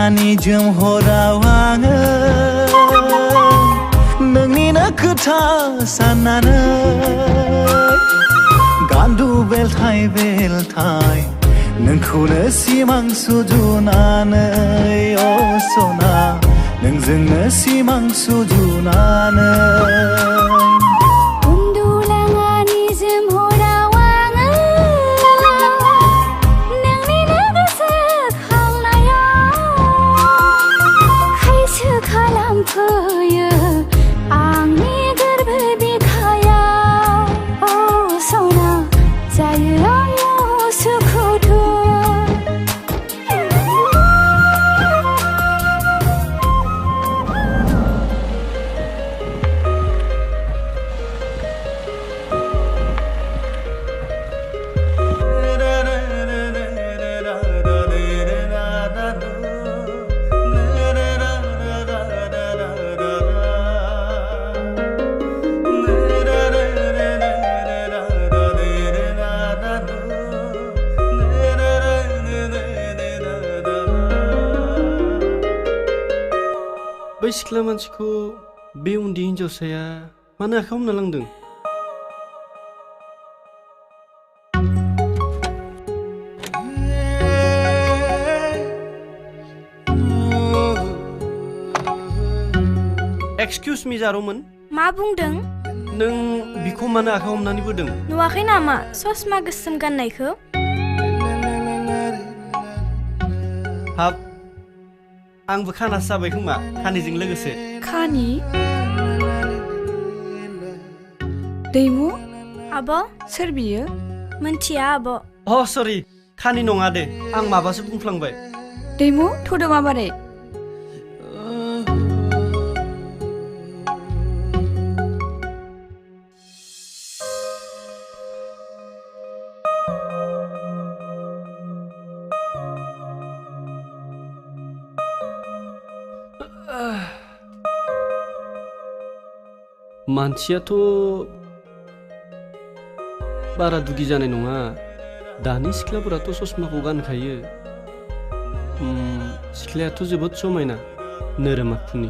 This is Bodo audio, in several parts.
लाङानि जोमहराव आङो नोंनिनो खोथा साननानै गान्दु बेलथाय बेलथाय नोंखौनो सिमां सुजुनानै अ सना नोंजोंनो सिमां सुजुनानै बै सिख्ला मानसिखौ बे उन्दै हिनजावसाया मानो आखायाव हमना लांदों? एक्सकिउज मी जारौमोन। मा बुंदों? नों बिखौ मानो आखायाव हमनानै बोदों? नुवाखै नामा ससमा गोसोम गाननायखौ? हाब आंबो खानासो जाबाय खोमा खानिजों लोगोसे। खानि? दैमु? आब' सोर बियो? मोनथिया आब'। अ सरि खानि नङा दे आं माबासो बुंफ्लांबाय। दैमु थौदो माबारै? मानसियाथ' बारा दुगि जानाय नङा। दानि सिख्लाफोराथ' ससमाखौ गानखायो। सिख्लायाथ' जोबोद समायना नोरोम आखुनि।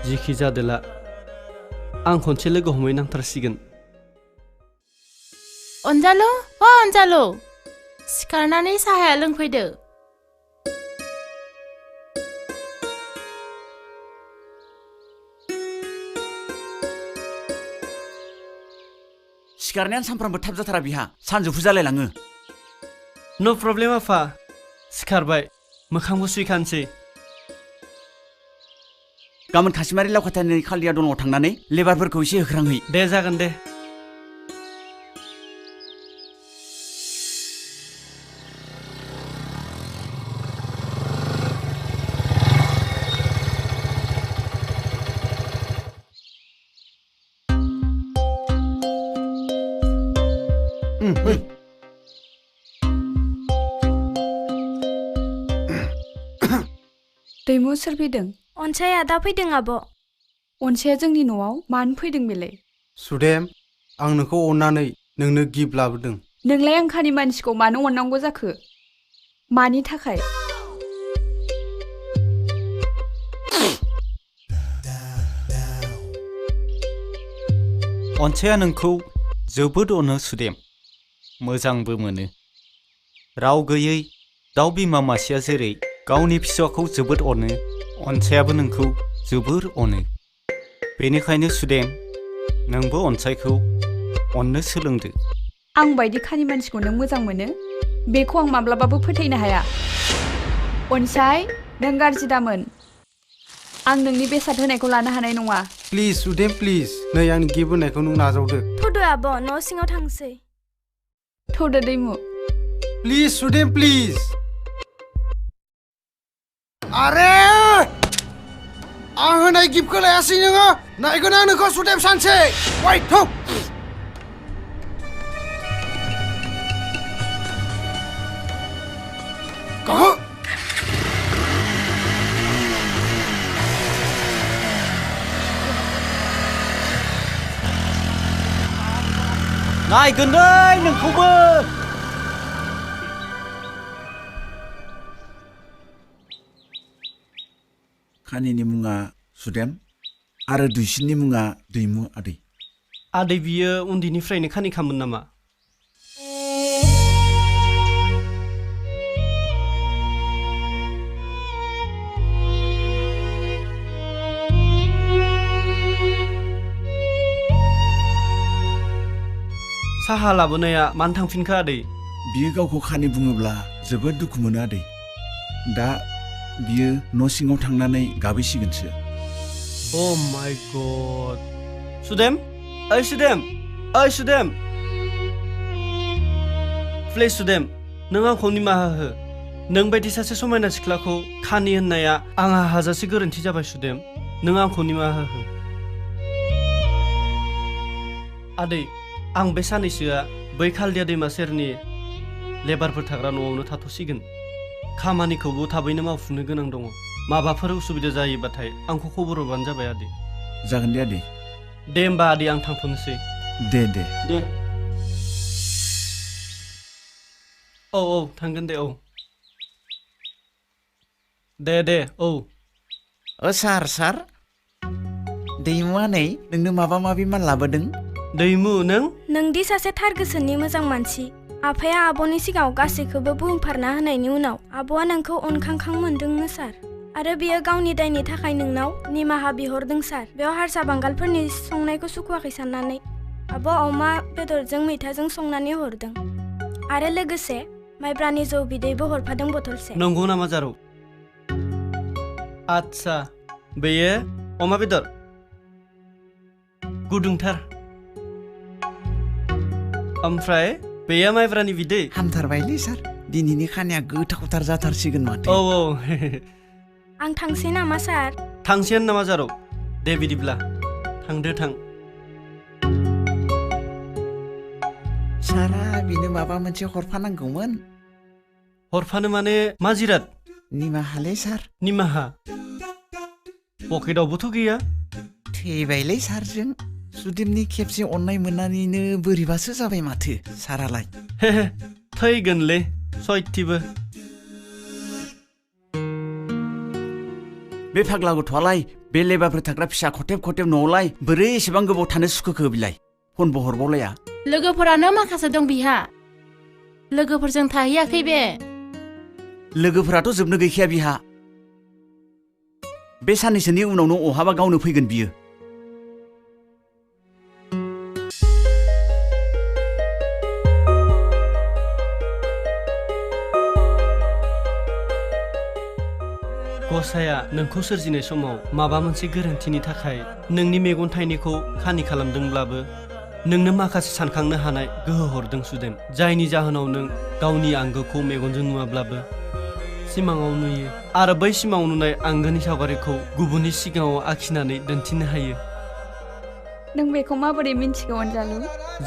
जिखि जादोला आं खनसे लोगो हमहैनांथारसिगोन। अनजालु अ अनजालु सिखारनानै साहाया लोंफैदो। सिखारनायानो सानफ्रामबो थाब जाथारा बिहा सानजौफु जालायलाङो। नो प्रब्लेम आफा सिखारबाय मोखांबो सुइखानोसै। गाबोन खासिमारि लावखाथानि खालिया दनआव थांनानै लेबारफोरखौ एसे होख्रांहै। दे जागोन दे। दैमु सोर फैदों? अनसाय आदा फैदों आब'। अनसाया जोंनि न'आव मानो फैदों बेलाय? सुदेम आं नोंखौ अननानै नोंनो गिफ्ट लाबोदों। नोंलाय आंखानि मानसिखौ मानो अननांगौ जाखो? मानि थाखाय? अनसाया नोंखौ जोबोद अनो सुदेम मोजांबो मोनो। राव गैयै दाउ बिमा मासेया जेरै गावनि फिसाखौ जोबोद अनो अनसायाबो नोंखौ जोबोर अनो। बेनिखायनो सुदेम नोंबो अनसायखौ अननो सोलोंदो। आं बायदि खानि मानसिखौ नों मोजां मोनो बेखौ आं माब्लाबाबो फोथायनो हाया। अनसाय नों गाज्रि दामोन। आं नोंनि बेसाद होनायखौ लानो हानाय नङा। प्लिज सुदेम प्लिज नै आंनि गिफ्ट होनायखौ नों नाजावदो। थौदो आब' न' सिङाव थांसै। थौदो दैमु। प्लिज सुदेम प्लिज। आरे आं होनाय गिफ्टखौ लायासै नोङो नायगोन आं नोंखौ सुदेम सानसे। वाइट थौ गाहो। नायगोन दै नोंखौबो। खानिनि मुङा सुदेम आरो दुइसिननि मुङा दैमु आदै। आदै बियो उन्दैनिफ्रायनो खानिखामोन नामा? साहा लाबोनाया मानो थांफिनखो आदै? बियो गावखौ खानि बुङोब्ला जोबोद दुखु मोनो आदै। दा बियो न' सिङाव थांनानै गाबैसिगोनसो। अ माय गड। सुदेम, ओइ सुदेम, ओइ सुदेम। प्लिज सुदेम, नों आंखौ निमाहा हो। नों बायदि सासे समायना सिख्लाखौ खानि होननाया आंहा हाजासे गोरोन्थि जाबाय सुदेम। नों आंखौ निमाहा हो। आदै, आं बे सानैसोआ बै खालदिया दैमा सेरनि लेबारफोर थाग्रा न'आवनो थाथ'सिगोन। खामानिखौबो थाबैनो मावफुंनो गोनां दङ। माबाफोर उसुबिदा जायोबाथाय आंखौ खबर हरबानो जाबाय आदै। जागोन दे आदै। दे होमबा आदै, आं थांथ'नोसै। दे दे। औ औ थांगोन दे। औ दे औ। सार दैमुआ नै नोंनो माबा माबि मान लाबोदों। दैमु, नोंदि सासे थार गोसोनि मोजां मानसि। आफाया आब'नि सिगाङाव गासैखौबो बुंफोरना होनायनि उनाव आब'आ नोंखौ अनखांखां मोनदोंनो सार। आरो बियो गावनि दायनि थाखाय नोंनाव निमाहा बिहरदों सार। बेयाव हारसा बांगालफोरनि संनायखौ सुखुवाखै साननानै आब'आ अमा बेदरजों मैथाजों संनानै हरदों। आरो लोगोसे माइब्रानि जौ बिदैबो हरफादों बथलसे। नंगौ नामा जारौ? आच्छा, बेयो अमा बेदर गुदुंथार। ओमफ्राय बेयो माइब्रानि बिदै। हामथारबायलै सार, दिनैनि खानाया गोथावथार जाथारसिगोन माथो। औ आं थांसै नामा सार? थांसेयानो नामा जारौ? दे बिदिब्ला थांदो थां। सारा बिनो माबा मोनसे हरफानांगौमोन। हरफानो माने मा जिराद? निमाहालै सार। निमाहा? पकेटावबोथ' गैया। थैबायलै सारजों। सुदेमनि खेबसे अननाय मोननानैनो बोरैबासो जाबाय माथो सारालाय। थैगोनलै सयथिबो। बे फाग्ला गथ'आलाय बे लेबारफोर थाग्रा फिसा खथेब खथेब न'आवलाय बोरै एसेबां गोबाव थानो सुखुखो बिलाय? फनबो हरबावलाया। लोगोफोरानो माखासे दं बिहा। लोगोफोरजों थाहैयाखै बे। लोगोफोराथ' जोबनो गैखाया बिहा। बे साननैसोनि उनावनो अहाबा गावनो फैगोन बियो। गसाया नोंखौ सोरजिनाय समाव माबा मोनसे गोरोन्थिनि थाखाय नोंनि मेगन थाइनैखौ खानि खालामदोंब्लाबो नोंनो माखासे सानखांनो हानाय गोहो हरदों सुदेम। जायनि जाहोनाव नों गावनि आंगोखौ मेगनजों नुवाब्लाबो सिमाङाव नुयो। आरो बै सिमाङाव नुनाय आंगोनि सावगारिखौ गुबुननि सिगाङाव आखिनानै दिन्थिनो हायो। नों बेखौ माबोरै मिन्थिगौ अनजालु?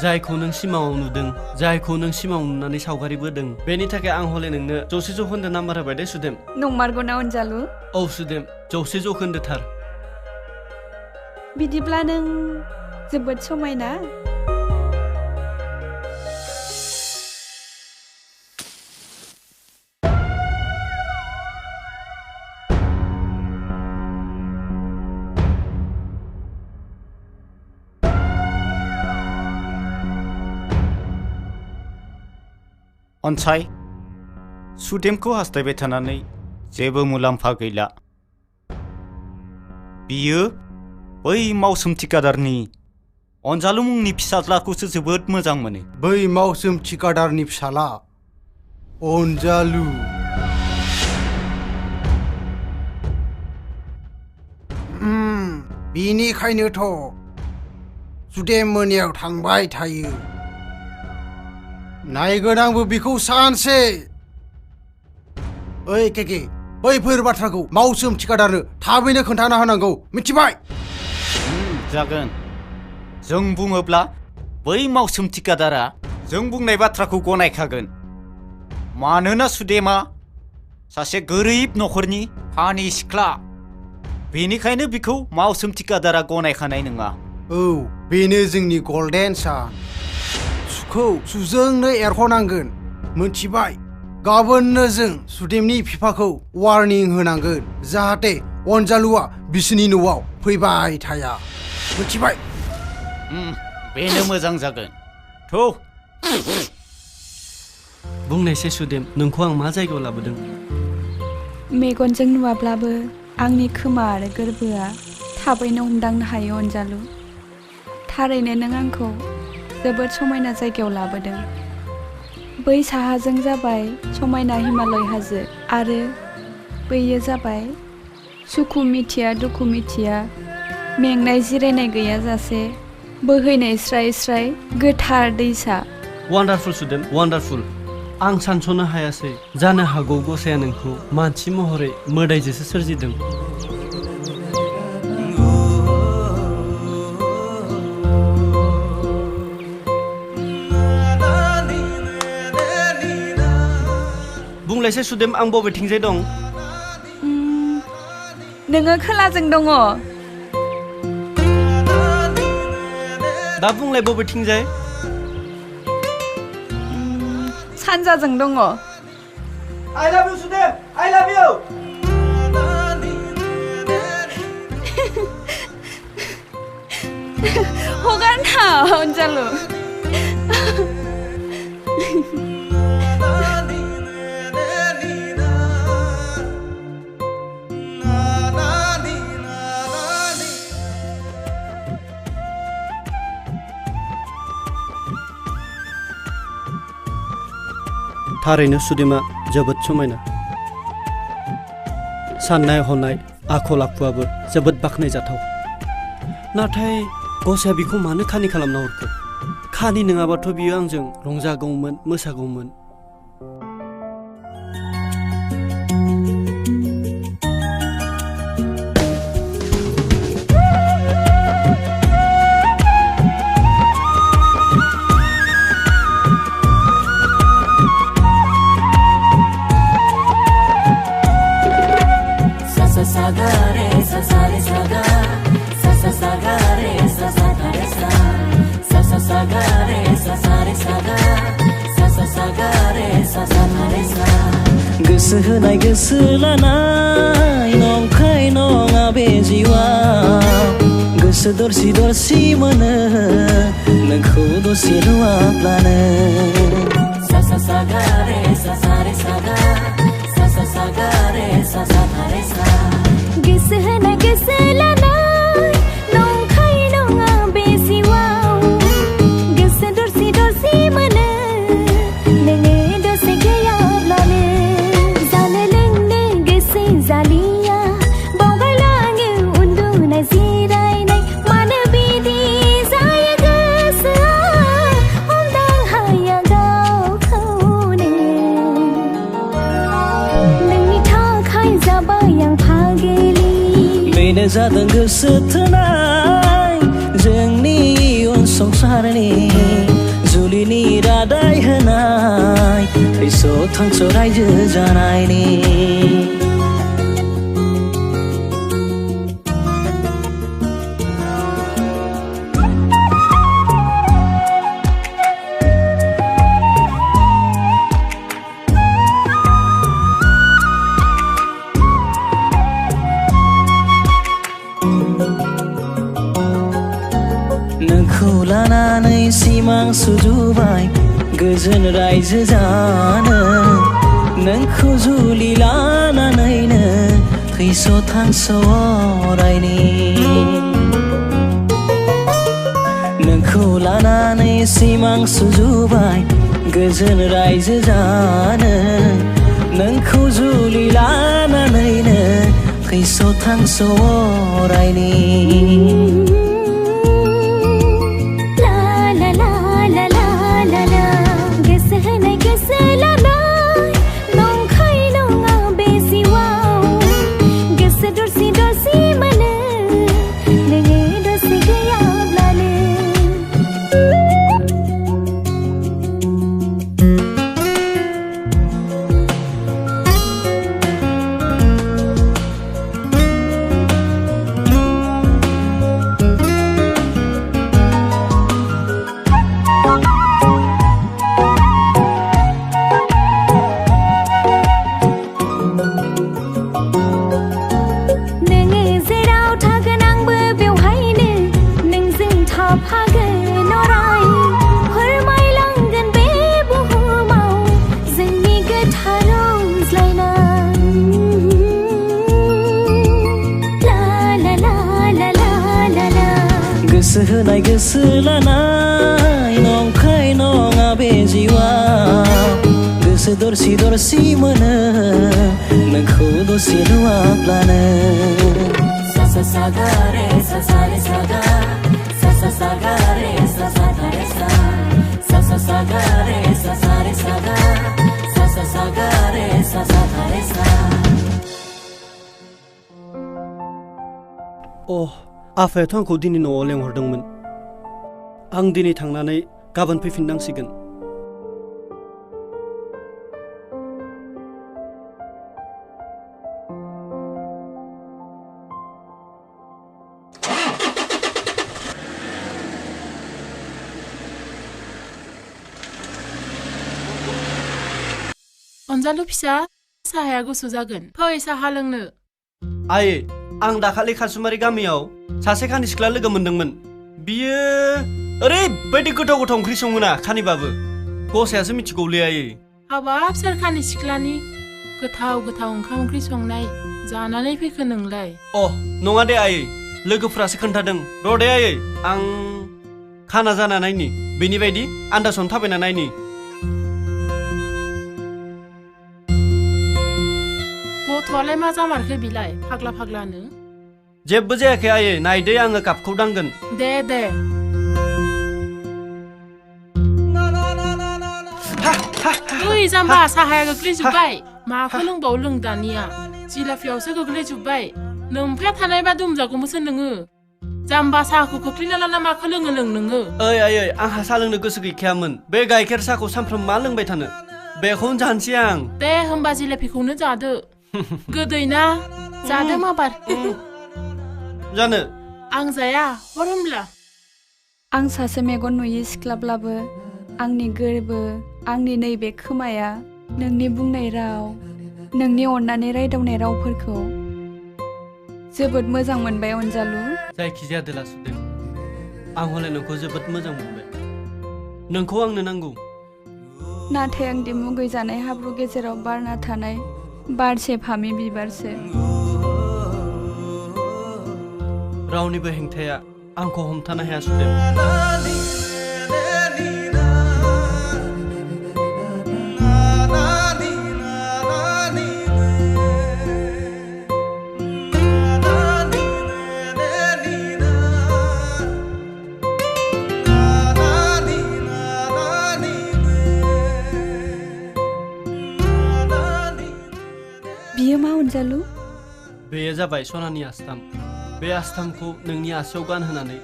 जायखौ नों सिमाङाव नुदों, जायखौ नों सिमाङाव नुनानै सावगारि बोदों, बेनि थाखाय आं हले नोंनो 100% नाम्बार होबाय दे सुदेम। नंमारगौना अनजालु? औ सुदेम, 100% थार। बिदिब्ला नों जोबोद समायना। अनसाय, सुदेमखौ हास्थायबाय थानानै जेबो मुलाम्फा गैला। बियो बै मावसोम थिकादारनि अनजालु मुंनि फिसाज्लाखौसो जोबोद मोजां मोनो। बै मावसोम थिकादारनि फिसाला अनजालु। बिनिखायनोथ' सुदेम मोनायाव थांबाय थायो। नायगोन आंबो बिखौ सानसे। ओइ केके, बैफोर बाथ्राखौ मावसोम थिकादारनो थाबैनो खोन्थाना होनांगौ, मिथिबाय? जागोन। जों बुङोब्ला बै मावसोम थिकादारा जों बुंनाय बाथ्राखौ गनायखागोन। मानोना सुदेमा सासे गोरिब नखरनि फानि सिख्ला। बेनिखायनो बिखौ मावसोम थिकादारा गनायखानाय नङा। औ, बेनो जोंनि गल्डेन सान। सुखौ सुजोंनो एरख'नांगोन, मोनथिबाय? गाबोननो जों सुदेमनि बिफाखौ वार्निं होनांगोन, जाहाथे अनजालुआ बिसोरनि न'आव फैबाय थाया मिथिबाय बेनो मोजां जागोन थौ बुंनायसै सुदेम नोंखौ आं मा जायगायाव लाबोदों मेगनजों नुवाब्लाबो आंनि खोमा आरो गोरबोआ थाबैनो हमदांनो हायो अनजालु थारैनो नों आंखौ जोबोद समायना जायगायाव लाबोदों बै साहाजों जाबाय समायना हिमालय हाजो आरो बैयो जाबाय सुखु मिथिया दुखु मिथिया मेंनाय जिरायनाय गैयाजासे बोहैनाय स्राय स्राय गोथार दैसा वान्डारफुल सुदेम वान्डारफुल आं सानस'नो हायासै जानो हागौ गसाया नोंखौ मानसि महरै मोदायजोंसो सोरजिदों बुंलायसै सुदेम आं बबेथिंजाय दं नोङो खोलाजों दङ दा बुंलाय बबेथिंजाय सानजाजों दङ I love you सुदेम I love you हगारना अनजालु थारैनो सुदेमा जोबोद समायना साननाय हनाय आखल आखुआबो जोबोद बाख्नायजाथाव नाथाय गसाया बिखौ मानो खानि खालामना हरखो खानि नङाबाथ' बियो आंजों रंजागौमोन मोसागौमोन गोसो होनाय गोसो लानाय नंखाय नङा बे जिउआ गोसो दरसि दरसि मोनो नोंखौ दसे नुवाब्लानो गोसो होनाय गोसो लानाय नंखाय नङा बे जिउआव गोसो दरसि दरसि मोनो नोङो दसे गैयाब्लानो जानो लोंनो गोसो जालिया बावगारलाङो उन्दुनाय जिरायनाय मानो बिदि जायो गोसोआ हमदां हाया गावखौनो नोंनि थाखाय जाबाय आं फागोलि बेनो जादों गोसो थोनाय जोंनि इयुन संसारनि जुलिनि रादाय होनाय थैस' थांस' रायजो जानायनि नोंखौ लानानै सिमां सुजुबाय गोजोन रायजो जानो नोंखौ जुलि लानानैनो थैस' थांस' अरायनि नोंखौ लानानै सिमां सुजुबाय गोजोन रायजो जानो नोंखौ जुलि लानानैनो थैस' थांस' अरायनि थाफागोन अराय फोरमायलांगोन बे बुहुमाव जोंनि गोथार अनज्लायनाय ला ला ला ला ला ला ला गोसो होनाय गोसो लानाय नंखाय नङा बे जिउआ गोसो दरसि दरसि मोनो नोंखौ दसे नुवाब्लानो सा सा सा गा रे सा सा रे सा गा सा सा सा गा रे सा सा गा रे सा सा सा सा गा रे सा सा रे सा गा सा सा सा गा रे सा सा गा रे सा आफायाथ' आंखौ दिनै न'आव लेंहरदोंमोन आं दिनै थांनानै गाबोन फैफिननांसिगोन अनजालु फिसा साहाया गुसु जागोन फै साहा लोंनो आयै आं दाखालि खासुमारि गामियाव सासे खानि सिख्ला लोगो मोनदोंमोन बियो ओरैबायदि गोथाव गोथाव ओंख्रि सङोना खानिबाबो गसायासो मिथिगौलै आयै हाबाब सोर खानि सिख्लानि गोथाव गोथाव ओंखाम ओंख्रि संनाय जानानै फैखो नोंलाय नङा दे आयै लोगोफ्रासो खोन्थादों र' दे आयै आं खाना जाना नायनि बेनि बायदि आन्दासावनो थाबायना नायनि गथ'आलाय मा जामारखो बिलाय फाग्ला फाग्लानो जेबो जायाखै आयै नायदे आङो कापखौ दांगोन दे दे ओइ जाम्बा साहाया गोग्लैजोब्बाय माखौ लोंबाव लों दानिया जिलाफियावसो गोग्लैजोब्बाय लोमफाया थानायबा दुमजागौमोनसो नोङो जाम्बा साहाखौ खोख्लैना लाना माखौ लोङो नोङो ओइ आयै आंहा साहा लोंनो गोसो गैखायामोन बे गाइखेर साहाखौ सानफ्रोम मा लोंबाय थानो बेखौनो जानोसै आं दे होमबा जिलाफिखौनो जादो गोदै ना जादो माबार जानो आं जाया हर होमब्ला आं सासे मेगन नुयि सिख्लाब्लाबो आंनि गोरबो आंनि नैबे खोमाया नोंनि बुंनाय राव नोंनि अननानै रायदावनाय रावफोरखौ जोबोद मोजां मोनबाय अनजालु जायखिजाया दोला सुदेम आं हले नोंखौ जोबोद मोजां मोनबाय नोंखौ आंनो नांगौ नाथाय आं दि मुगै जानाय हाब्रु गेजेराव बारना थानाय बारसे फामि बिबारसो रावनिबो हेंथाया आंखौ हमथानो हाया सुदेम बियो मा अनजालु बेयो जाबाय सनानि आस्थाम बे आस्थामखौ नोंनि आसियाव गानहोनानै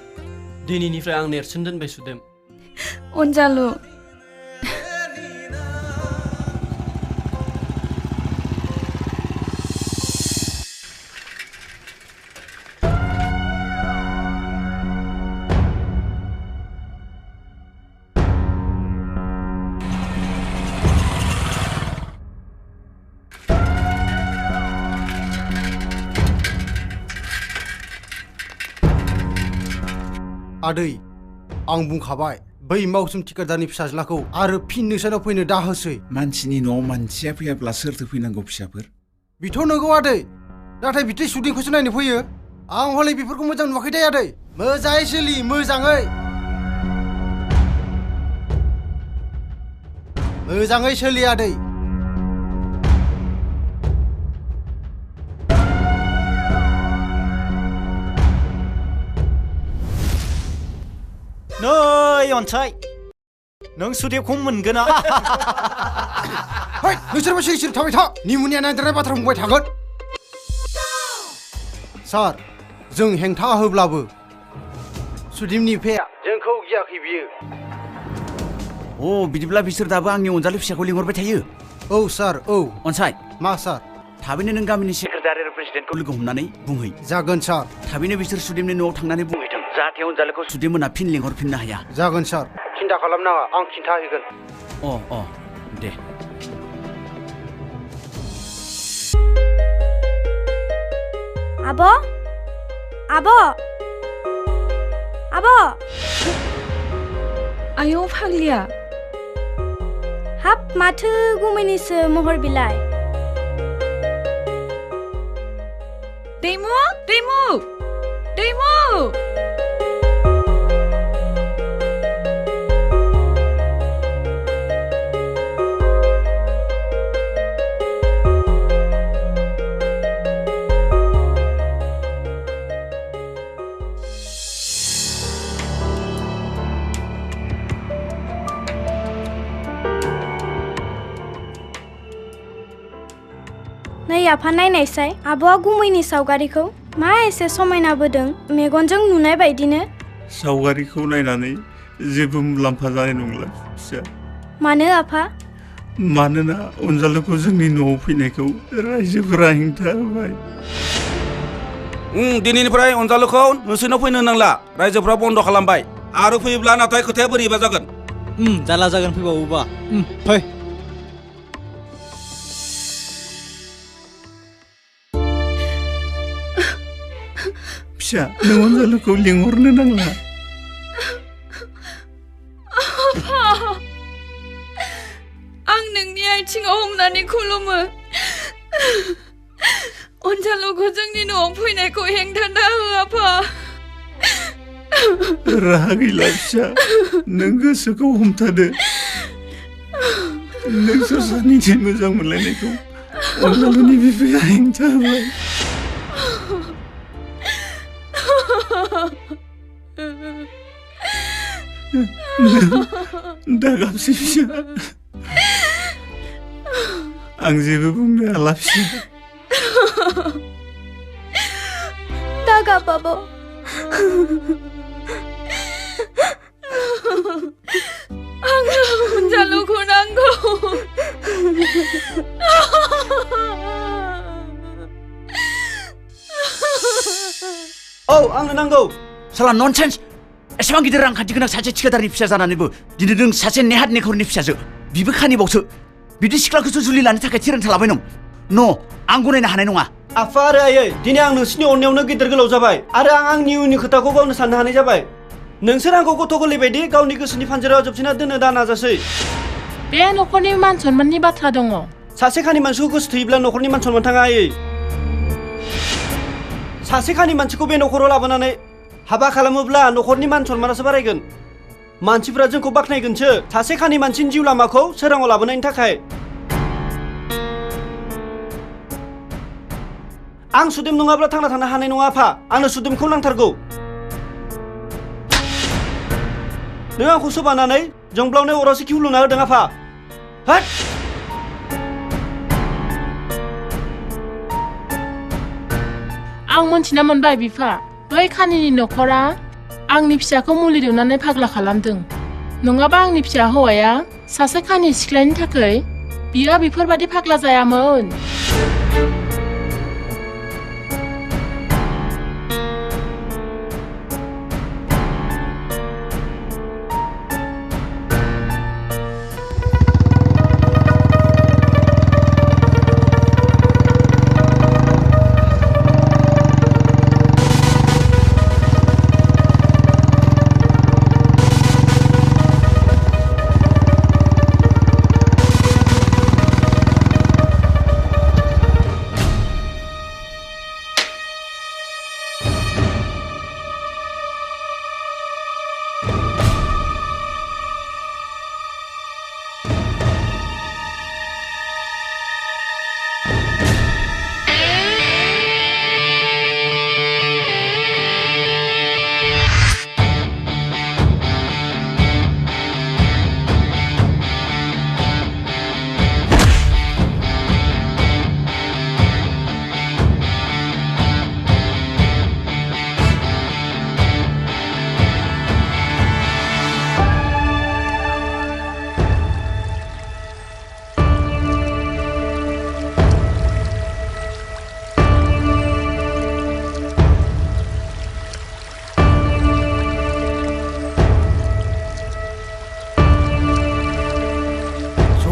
दिनैनिफ्राय आं नेरसोन दोनबाय सुदेम अनजालु आदै आं बुंखाबाय बै मावसोम थिकादारनि फिसाज्लाखौ आरो फिन नोंसानाव फैनो दाहोसै मानसिनि न'आव मानसिया फैयाब्ला सोरथो फैनांगौ फिसाफोर बिथ' नंगौ आदै नाथाय बिथै सुदिंखौसो नायनो फैयो आं हले बेफोरखौ मोजां नुवाखै दे आदै मोजाङै सोलि मोजाङै सोलि आदै नै अन्साय नों सुदेबखौ मोनगोन ना नोंसोरबो सिरि सिरि थाबाय था निमुनिया नायदेरनाय बाथ्रा बुंबाय थागोन सार जों हेंथा होब्लाबो सुदिमनि बिफाया जोंखौ गियाखै बियो बिदिब्ला बिसोर दाबो आंनि अनजालु फिसाखौ लिंहरबाय थायो औ सार औ अन्साय मा सार थाबैनो नों गामिनि सेक्रेटारि आरो प्रेसिडेन्टखौ लोगो हमनानै बुंहै जागोन सार थाबैनो बिसोर सुदेमनि न'आव थांनानै बुंहैथों जाहाथे अनजालुखौ सुदेममोना फिन लिंहरफिननो हाया जागोन सार सिन्था खालामनाङा आं खिन्थाहैगोन दे आब' आब' आयौ फाग्लिया हाब माथो गुमैनिसो महर बिलाइ दैमु दैमु दैमु नै आफा नायनायसाय आब'आ गुमैनि सावगारिखौ मा एसे समायना बोदों मेगनजों नुनाय बायदिनो सावगारिखौ नायनानै जेबो मुलाम्फा जानाय नंला फिसा मानो आफा मानोना अनजालुखौ जोंनि न'आव फैनायखौ रायजोफोरा हेंथा होबाय दिनैनिफ्राय अनजालुखौ नोंसोरनाव फैनो नांला रायजोफ्रा बन्द' खालामबाय आरो फैयोब्ला नाथाय खोथाया बोरैबा जागोन जाला जागोन फैबावोबा फै फिसा नों अनजालुखौ लिंहरनो नांला आं नोंनि आथिङाव हमनानै खुलुमो अनजालुखौ जोंनि न'आव फैनायखौ हेंथा दा हो आफा राहा गैला फिसा नों गोसोखौ हमथादो नोंसोर सानैजों मोजां मोनलायनायखौ अनजालुनि बिफाया हेंथा होबाय दा गाबसै फिसा आं जेबो बुंनो हाला फिसा दा गाब आब' आंनो अनजालुखौ नांगौ औ आंनो नांगौ साला ननसेन्स एसेबां गिदिर रांखान्थि गोनां सासे थिखादारनि फिसा जानानैबो दिनै नों सासे नेहाद नेखरनि फिसाजो बिबो खानिबावसो बिदि सिख्लाखौसो जुलि लानो थाखाय थिरांथा लाबाय नं आं गनायनो हानाय नङा आफा आरो आयै दिनै आं नोंसिनि अननायावनो गिदिर गोलाव जाबाय आरो आं आंनि इयुननि खोथाखौ गावनो साननो हानाय जाबाय नोंसोर आंखौ गथ' गोरलै बायदि गावनि गोसोनि फानजाराव जोबसिना दोननो दा नाजासै बे न'खरनि मान सन्माननि बाथ्रा दङ सासे खानि मानसिखौ गोसो थोयोब्ला न'खरनि मान सन्मान थाङा आयै सासे खानि मानसिखौ बे न'खराव लाबोनानै हाबा खालामोब्ला न'खरनि मान सन्मानासो बारायगोन मानसिफ्रा जोंखौ बाख्नायगोनसो सासे खानि मानसिनि जिउ लामाखौ सोराङाव लाबोनायनि थाखाय आं सुदेम नङाब्ला थांना थानो हानाय नङा आफा आंनो सुदेमखौ नांथारगौ नों आंखौ सोबानानै जोंब्लावनाय अरावसो खिउ लुना होदों आफा हाट आं मोनथिना मोनबाय बिफा बै खानिनि न'खरा आंनि फिसाखौ मुलि दौनानै फाग्ला खालामदों नङाबा आंनि फिसा हौवाया सासे खानि सिख्लानि थाखाय बियो बेफोरबादि फाग्ला जायामोन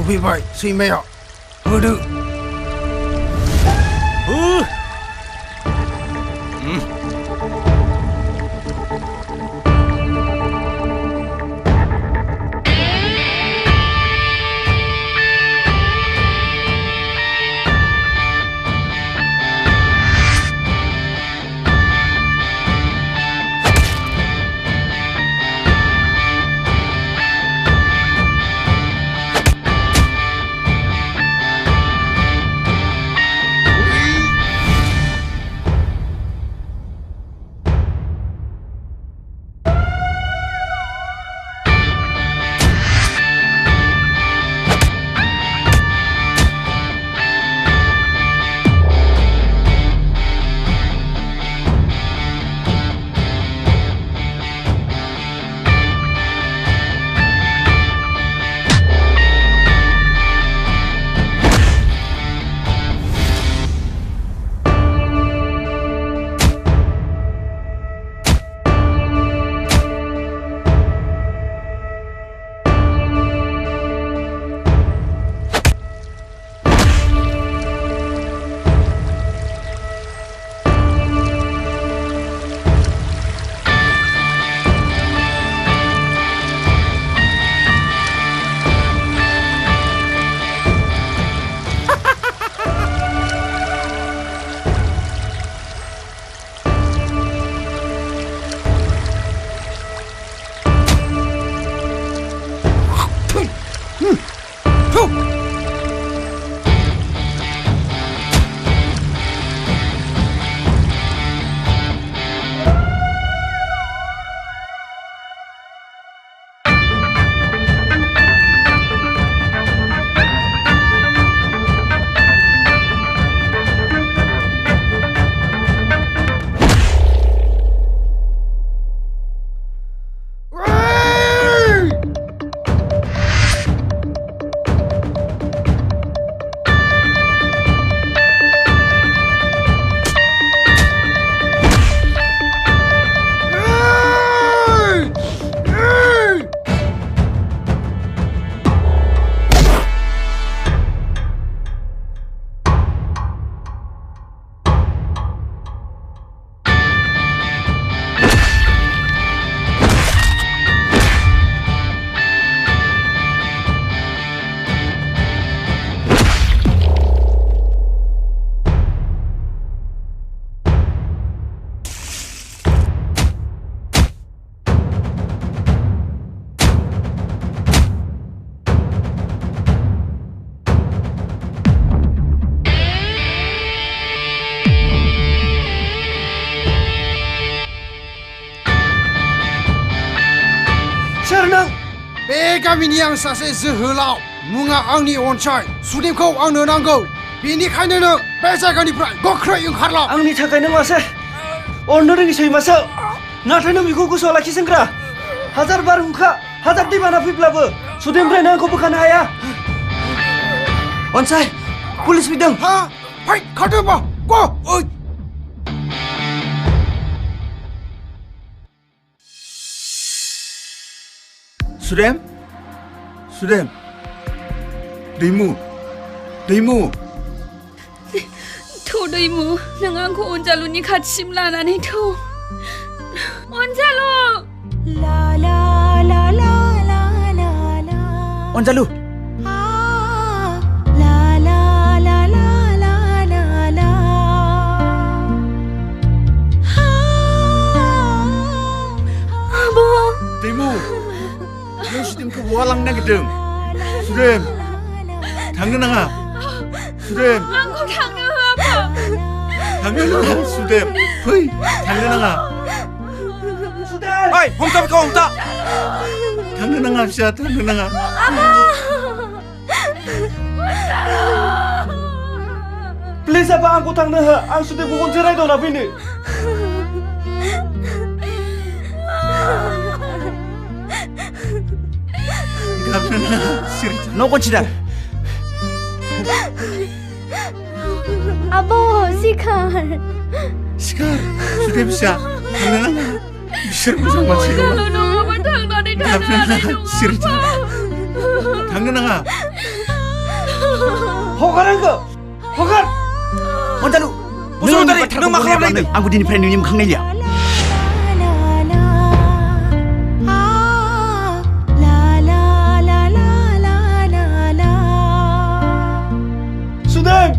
फैबाय सैमाया होदो सोर नों बे गामिनि आं सासे जोहोलाव मुङा आंनि अनसाय सुदेमखौ आंनो नांगौ बेनिखायनो नों बे जायगानिफ्राय गोख्रै ओंखारला आंनि थाखाय नों मासे अननो रोङि सैमासो नाथाय नों बेखौ गोसोआव लाखि सेंग्रा हाजार बारहुंखा हाजार दैबाना फैब्लाबो सुदेमनिफ्राय नों आंखौ बोखानो हाया अनसाय पुलिस फैदों हा फै खारदो बा गो ओइ सुदेम सुदेम दैमु दैमु थौ दैमु नों आंखौ अनजालुनि खाथिसिम लानानै थौ अनजालु अनजालु दैमु नों सुदेमखौ बहा लांनो नागिरदों सुदेम थांनो नाङा सुदेम आंखौ थांनो होआबा थांनो नाङा सुदेम फै थांनो नाङा ओइ हमथा बेखौ हमथा थांनो नाङा फिसा थांनो नाङा प्लिज आबा आंखौ थांनो हो आं सुदेमखौ खनसे रायदावना फैनो गाबनो नाङा सिरि था न' कन्सिडार आबौ सिखार सिखार सुदेम फिसा थांनो नाङा बिसोर मोजां मानसि नङा गाबनो नाङा सिरि था थांनो नाङा हगार आंखौ हगार अनजालु नों मा खालामनायदों आंबो दिननिफ्राय नोंनि मोखां नायलिया सुदेम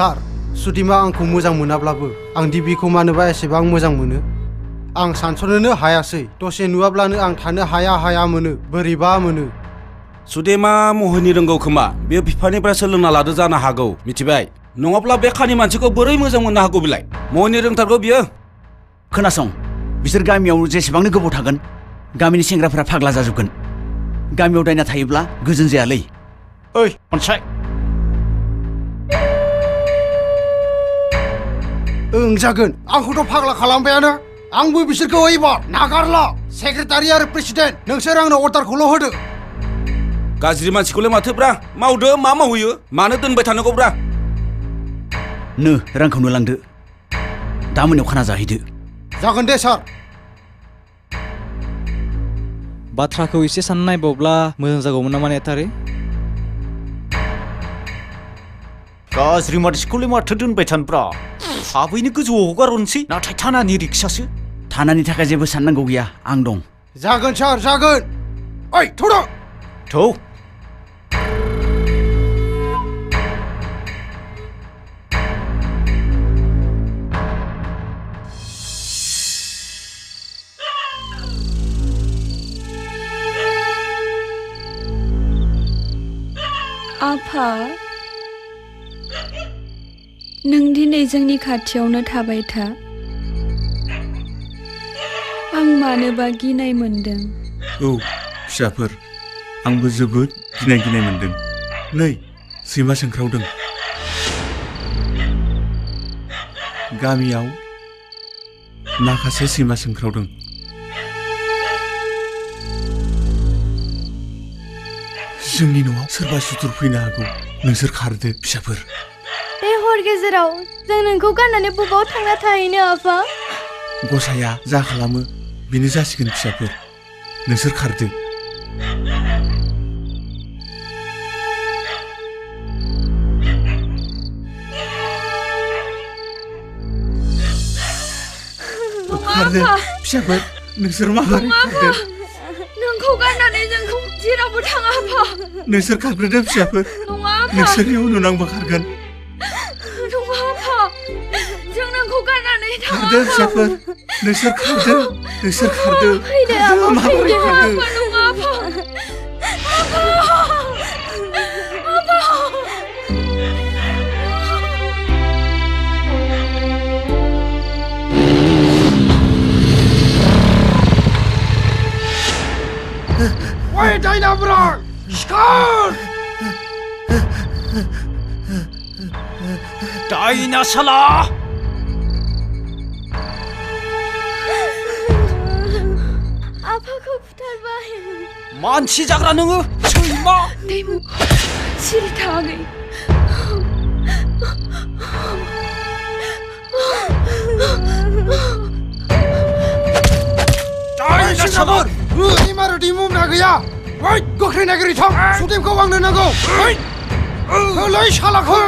सार सुदिमा आंखौ मोजां मोनाब्लाबो आं दि बिखौ मानोबा एसेबां मोजां मोनो आं सानस'नोनो हायासै दसे नुवाब्लानो आं थानो हाया हाया मोनो बोरैबा मोनो सुदेमा महरनि रोंगौ खोमा बेयो बिफानिफ्राय सोलोंना लादो जानो हागौ मिथिबाय नङाब्ला बे खानि मानसिखौ बोरै मोजां मोननो हागौ बिलाय महरनि रोंथारगौ बियो खोनासं बिसोर गामियाव जेसेबांनो गोबाव थागोन गामिनि सेंग्राफोरा फाग्ला जाजोबगोन गामियाव दायना थायोब्ला गोजोन जायालै ओइ अनसाय ओं जागोन आंखौथ' फाग्ला खालामबायानो आंबो बिसोरखौ एबार नागारला सेक्रेटारि आरो प्रेसिडेन्ट नोंसोर आंनो अर्डारखौल' होदो गाज्रि मानसिखौलाय माथोब्रा मावदो मा मावहैयो मानो दोनबाय थानांगौब्रा नो रांखौनो लांदो दा मोनायाव खाना जाहैदो जागोन दे सार बाथ्राखौ एसे सानना नायबावब्ला मोजां जागौमोन नामा नेटारि गाज्रि मानसिखौलाय माथो दोनबाय थानोब्रा थाबैनो गोजौआव हगारहरनोसै नाथाय थानानि रिक्सासो थानानि थाखाय जेबो साननांगौ गैया आं दं जागोन सार जागोन ओइ थौदो थौ आफा नों दिनै जोंनि खाथियावनो थाबाय था आं मानोबा गिनाय मोनदों औ फिसाफोर आंबो जोबोद गिनाय मोनदों नै सैमा सोंख्रावदों गामियाव माखासे सैमा सोंख्रावदों जोंनि न'आव सोरबा सुथुर फैनो हागौ नोंसोर खारदो फिसाफोर बे हर गेजेराव जों नोंखौ गारनानै बबाव थांना थाहैनो आफा गसाया जा खालामो बेनो जासिगोन फिसाफोर नोंसोर खारदो खारदो फिसाफोर नोंसोर माबोरै खारदो नोंखौ गारनानै जोंखौ जेराव रावबो थाङा आफा नोंसोर खारग्रोदो फिसाफोर नङा आफा नोंसोरनि उनाव आंबो खारगोन नङा आफा जों नोंखौ गारनानै थाङा खारदो फिसाफोर नोंसोर खारदो फैदो आबौ माबोरै फैदो खारदो नङा आफा Oi, Dynabra! Skar! डाइनासाला आफाखौ बुथारबाय मानसि जाग्रा नोङो सैमा दैमु सिरि था आगै डाइनासाला Imaru di mumna gaya! Oi, gokhri nagri thong! Sudim ko wang nago! Oi! Loi shalakho!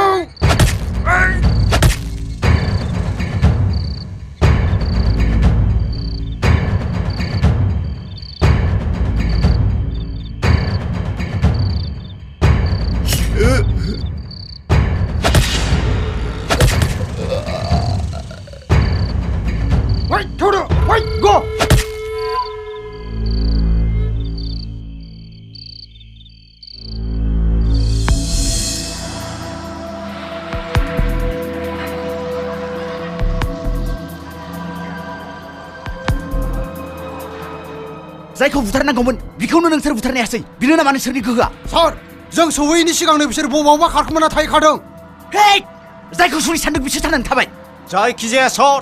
Wait, Toto! Wait, go! जायखौ बुथारनांगौमोन बिखौनो नोंसोर बुथारनो हायासै बिनो नामा नोंसोरनि गोहोआ सार जों सौहैयैनि सिगांनो बिसोर बबावबा खारखुमाना थाहैखादों हेइ जायखौ सुरि सानदों बिसोर थानानै थाबाय जायखिजाया सर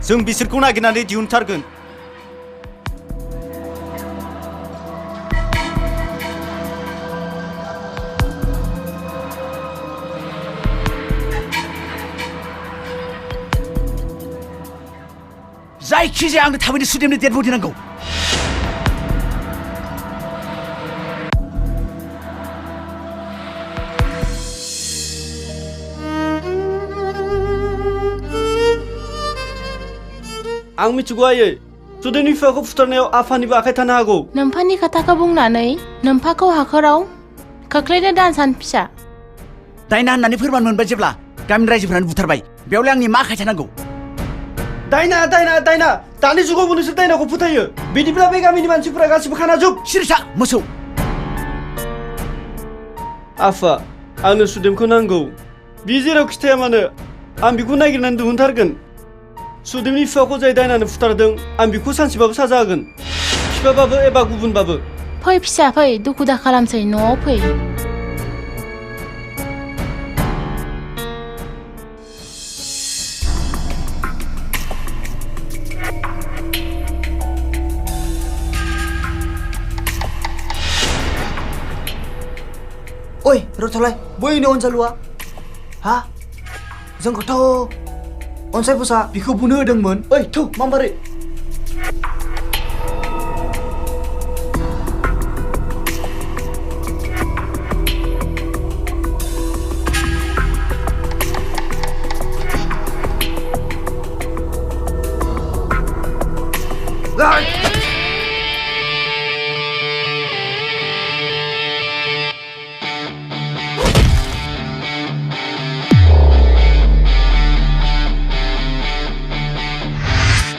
जों बिसोरखौ नागिरनानै दिहुनथारगोन जायखिजाया आंनो थाबैनो सुदेमनो डेड बडि नांगौ आं मिथिगौ आयै सुदेमनि बिफाखौ फुथारनायाव आफानिबो आखाय थानो हागौ नोम्फानि खोथाखौ बुंनानै नोम्फाखौ हाखराव खोख्लैनो दानसान फिसा दायना होननानै फोरमान मोनबाय जेब्ला गामिनि रायजोफोरानो बुथारबाय बेयावलाय आंनि मा आखाय थानांगौ दायना दायना दायना दानि जुगावबो नोंसोर दायनाखौ फोथायो बिदिब्ला बे गामिनि मानसिफोरा गासिबो खाना जोब सिरिसा मोसौ आफा आंनो सुदेमखौ नांगौ बि जेराव खिथाया मानो आं बिखौ नागिरनानै दिहुनथारगोन सुदेमनि बिफाखौ जाय दायनानो फुथारदों आं बिखौ सानसेबाबो साजा होगोन बिफाबाबो एबा गुबुनबाबो फै फिसा फै दुखु दा खालामसै न'आव फै Oi, Rotolai, boy ini onjalua. Ha? जोंखौथ' अनसायफोसा बिखौ बुनो होदोंमोन। ओइ थौ मामबारै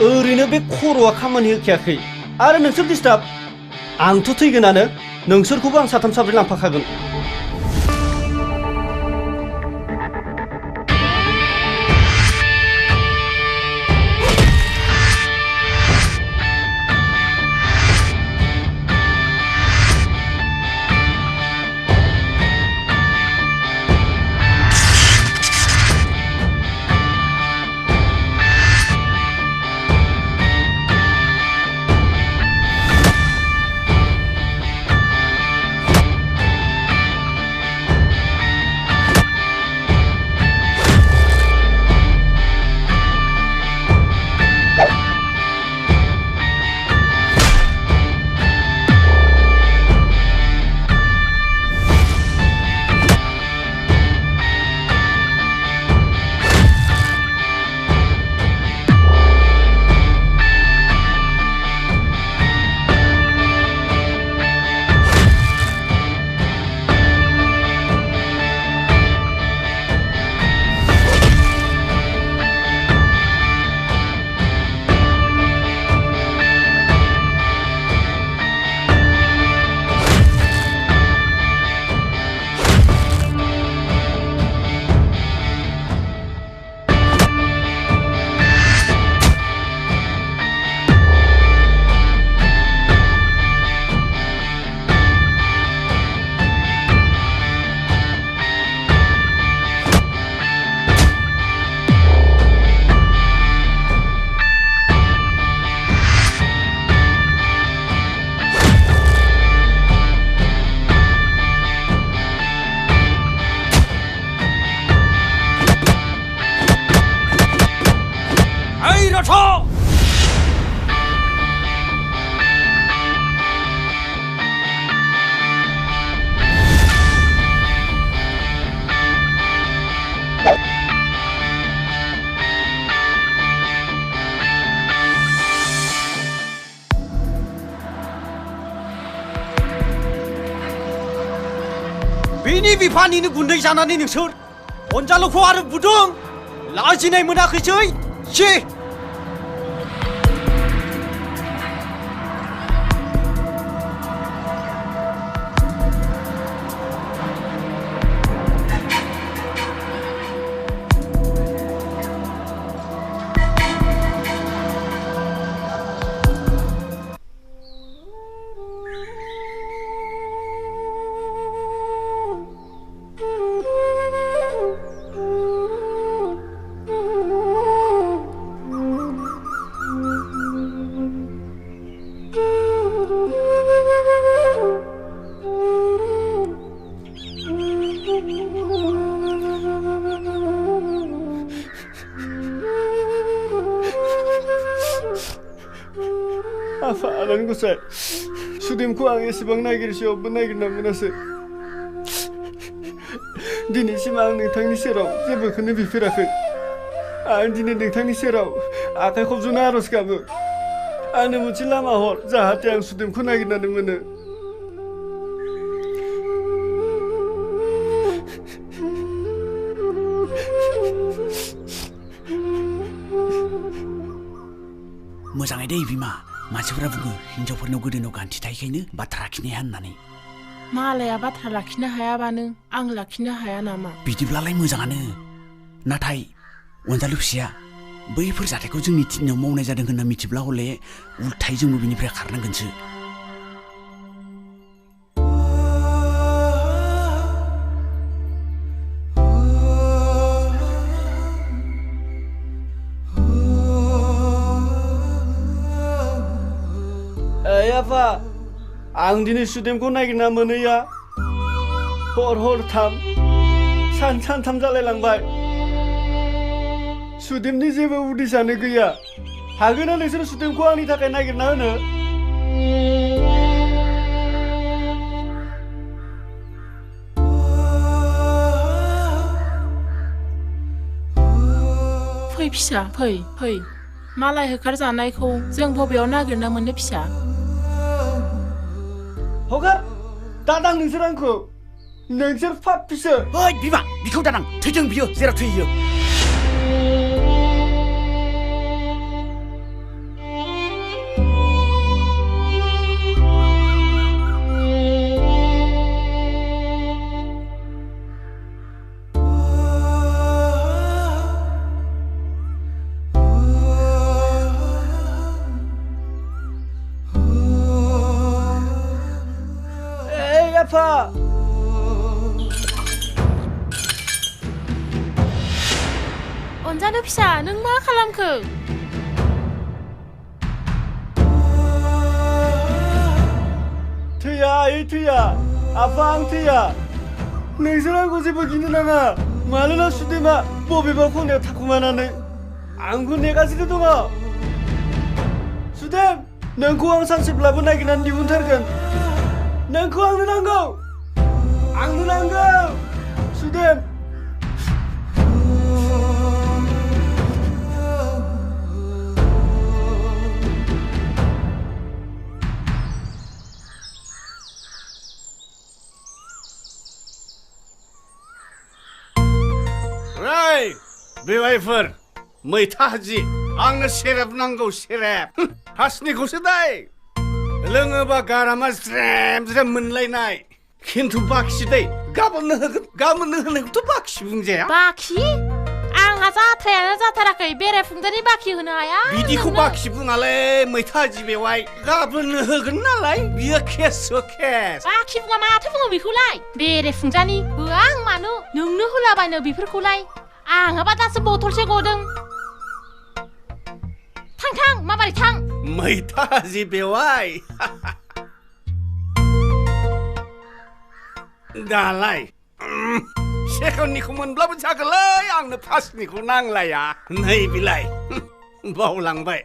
ओरैनो बे खर'आ खामानि होखायाखै आरो नोंसोर डिस्टार्ब आंथ' थैगोनानो नोंसोरखौबो आं साथाम साब्रै लांफाखागोन बिनि बिफानिनो गुन्दै जानानै नोंसोर अनजालुखौ आरो बुदों लाजिनाय मोनाखैसै सि आफा आनान गसाइ सुदेमखौ आं एसेबां नागिरसेयावबो नागिरना मोनासै दिनैसिम आं नोंथांनि सेराव जेबोखौनो बिफेराखै आं दिनै नोंथांनि सेराव आखाइ खबजना आरज गाबो आंनो मोनसे लामा हर जाहाथे आं सुदेमखौ नागिरनानै मोनो मोजाङै दै बिमा मानसिफोरा बुङो हिनजावफोरनाव गोदोनाव गान्थि थायैखायनो बाथ्रा लाखिनो हाया होननानै मालाया बाथ्रा लाखिनो हायाबानो आं लाखिनो हाया नामा बिदिब्लालाय मोजाङानो नाथाय अनजालु फिसाया बैफोर जाथायखौ जोंनि थिननायाव मावनाय जादों होनना मिथिब्ला हले उल्थायै जोंबो बिनिफ्राय खारनांगोनसो आफा आं दिनै सुदेमखौ नागिरना मोनैया हरथाम सानथाम जालायलांबाय सुदेमनि जेबो उदिसानो गैया हागोना नोंसोर सुदेमखौ आंनि थाखाय नागिरना होनो फै फिसा फै मालाय होखारजानायखौ जों बबेयाव नागिरना मोननो फिसा हगार दादां नोंसोर आंखौ नोंसोर फाफिसो ओइ बिमा बिखौ दानां थैथों बियो जेराव थैयो अनजालु फिसा नों मा खालामखो थैया आफा आं थैया नोंसोर आंखौ जेबो गिनो नाङा मानोना सुदेमा बबेबा खनायाव थाखुमानानै आंखौ नेगासिनो दङ सुदेम नोंखौ आं सानसेब्लाबो नागिरनानै दिहुनथारगोन नोंखौ आंनो नांगौ सुदेम बेवाइफोर मैथा हाजि आंनो सेरेब नांगौ सेरेब हासनिखौसो दाय लोङोबा गारामा ज्रेम मोनलायनाय खिन्थु बाखि दै गाबोननो होनायखौथ' बाखि बुंजाया बाखि आंहा जाथ्रायानो जाथाराखै बेरायफुंजानि बाखि होनो हाया बिदिखौ बाखि बुङालै मैथा हाजि बेवाइ गाबोननो होगोन नालाय बियो केस बाखि बुङा माथो बुङो बेखौलाय बेरायफुंजानि होआ आं मानो नोंनो होलाबायनो बेफोरखौलाय आंहाबा दासो बथलसे गदों थां माबारै थां मैथा हाजि बेवाइ दालाय सेकेन्डनिखौ मोनब्लाबो जागोनलै आंनो फार्स्टनिखौ नांलाया नै बिलाय बावलांबाय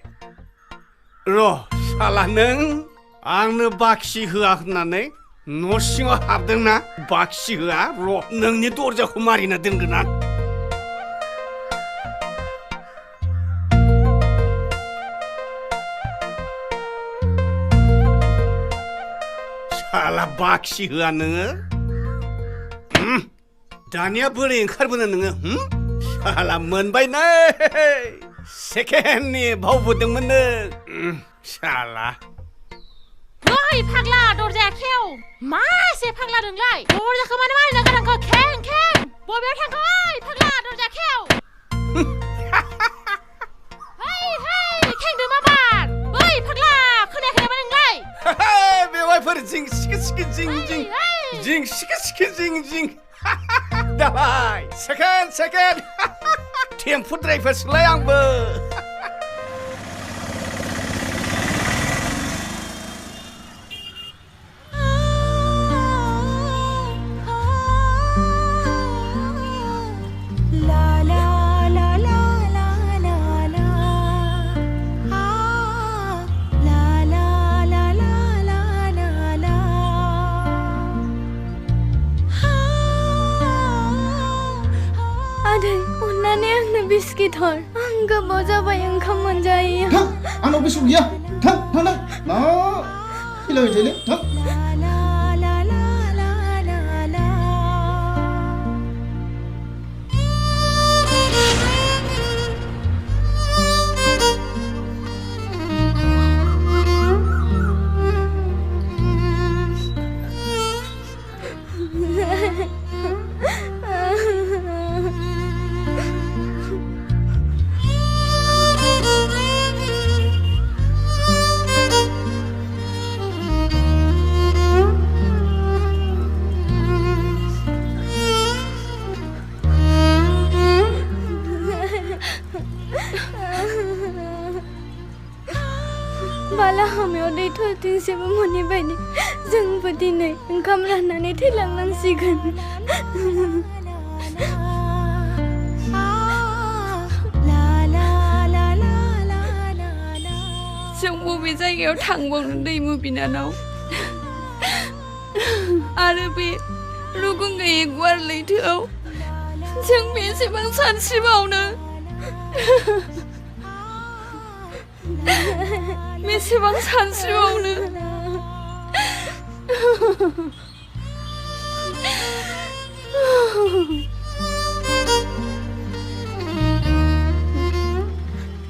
र' साला नों आंनो बाखि होआ होननानै न' सिङाव हाबदोंना बाखि होआ र' नोंनि दरजाखौ मारिना दोनगोन आं साला बाखि होआ नोङो दानिया बोरै ओंखारबोनो नोङो साला मोनबाय नै सेकेन्डनि बावबोदोंमोन नों साला ओइ फाग्ला दरजाया खेव मा एसे फाग्ला नोंलाय दरजाखौ मानो मारिनो गोनांखौ खें खें बबेयाव थांखो ओइ फाग्ला दरजा खेव हेइ खेंदो मा बार ओइ फाग्ला खोनायाखै नामा नोंलाय बेवाइफोर जिं सिखि सिखि जिं जिं जिं सिखि सिखि जिं जिं दाबाय सेकेन्ड टेम्पु ड्राइभारसोलाय आंबो बिस्किट हर आं गोबाव जाबाय ओंखाम मोनजायैया थां आंनाव बिस्कुट गैया थां मा फैलाबाय थायोलै थां बाला हामायाव दै थरथिंसेबो मोनि बायदि जोंबो दिनै ओंखाम राननानै थैलांनांसिगोन जों बबे जायगायाव थांबावनो दैमु बिनानाव आरो बे रुगुं गैयै गुवार लैथोआव जों बेसेबां सानस्रिबावनो बेसेबां सानस्रिबावनो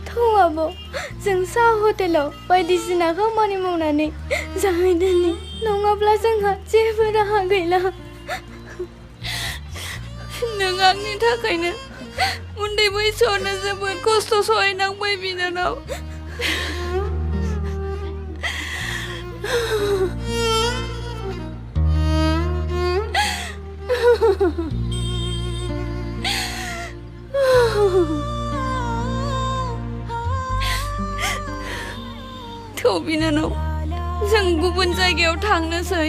थौ आब' जों साहा हटेलाव बायदिसिना खामानि मावनानै जाहैदोनि नङाब्ला जोंहा जेबो राहा गैला नों आंनि थाखायनो उन्दै बैसोआवनो जोबोद खस्थ' सहायनांबाय बिनानाव थौ बिनानाव जों गुबुन जायगायाव थांनोसै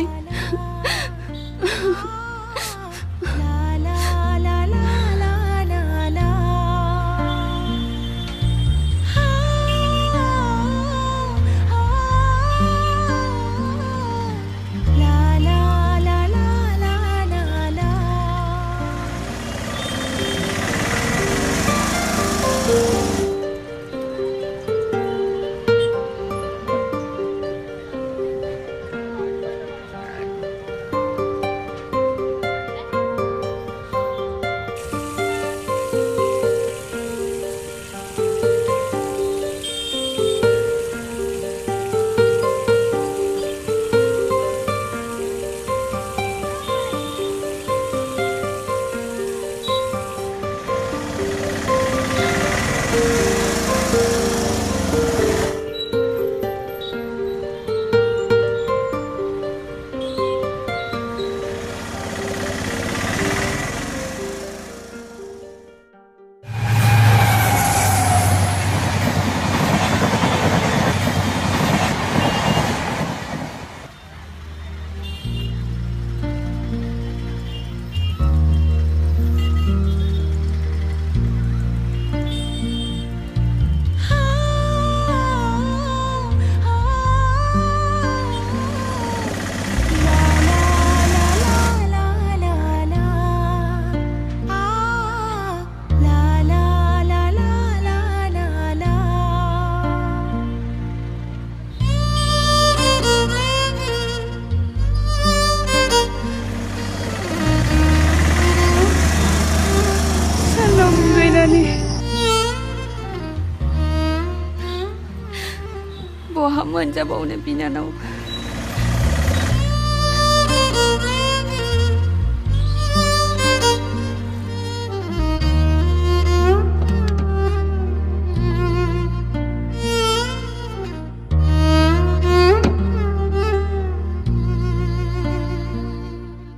बहा मोनजाबावनो बिनानाव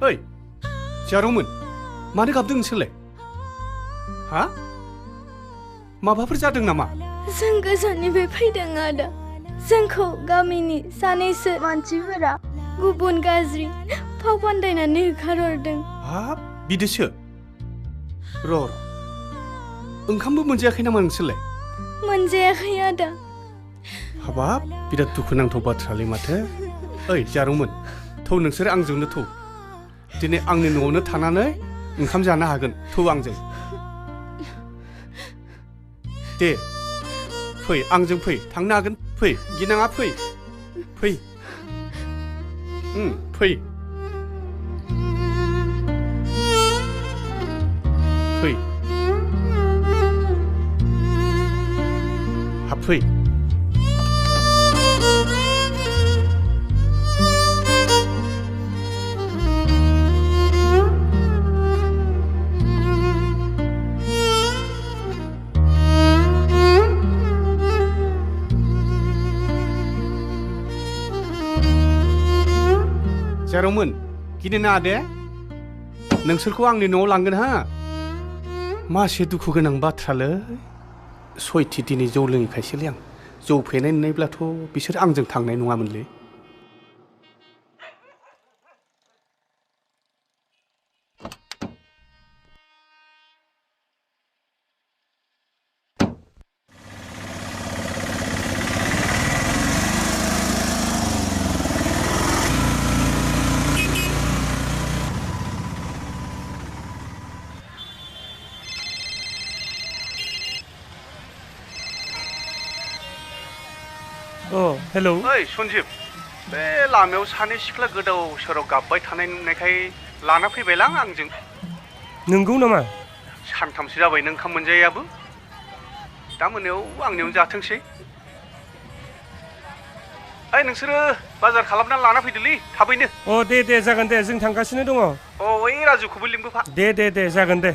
ओइ जारौमोन मानो गाबदों नोंसोरलाय हा माबाफोर जादों नामा जों गोजाननिफ्राय फैदों आदा जोंखौ गामिनि सानैसो मानसिफोरा गुबुन गाज्रि फाव फान्दायनानै होखारहरदों हाब बिदिसो र' ओंखामबो मोनजायाखै नामा नोंसोरलाय मोनजायाखै आदा हाबाब बिराद दुखुनांथाव बाथ्रालै माथो ओइ जारौमोन थौ नोंसोर आंजोंनो थौ दिनै आंनि न'आवनो थानानै ओंखाम जानो हागोन थौ आंजों दे फै आंजों फै थांनो हागोन फै गिनाङा फै फै फै फै हाबफै जारौमोन गिनो नाङा दे नोंसोरखौ आंनि न'आव लांगोन हा मासे दुखु गोनां बाथ्रालै सयथि दिनै जौ लोङैखायसोलै आं जौ फेनाय नुनायब्लाथ' बिसोर आंजों थांनाय नङामोनलै हेलौ ओइ सन्जिब बे लामायाव सानै सिख्ला गोदाव सोराव गाबबाय थानाय नुनायखाय लाना फैबायलां आंजों नोंगौ नामा सानथामसो जाबाय नों ओंखाम मोनजायाबो दा मोनायाव आंनियावनो जाथोंसै ओइ नोंसोरो बाजार खालामना लाना फैदोलै थाबैनो दे जागोन दे जों थांगासिनो दङ ओइ राजुखौबो लिंबोफा दे जागोन दे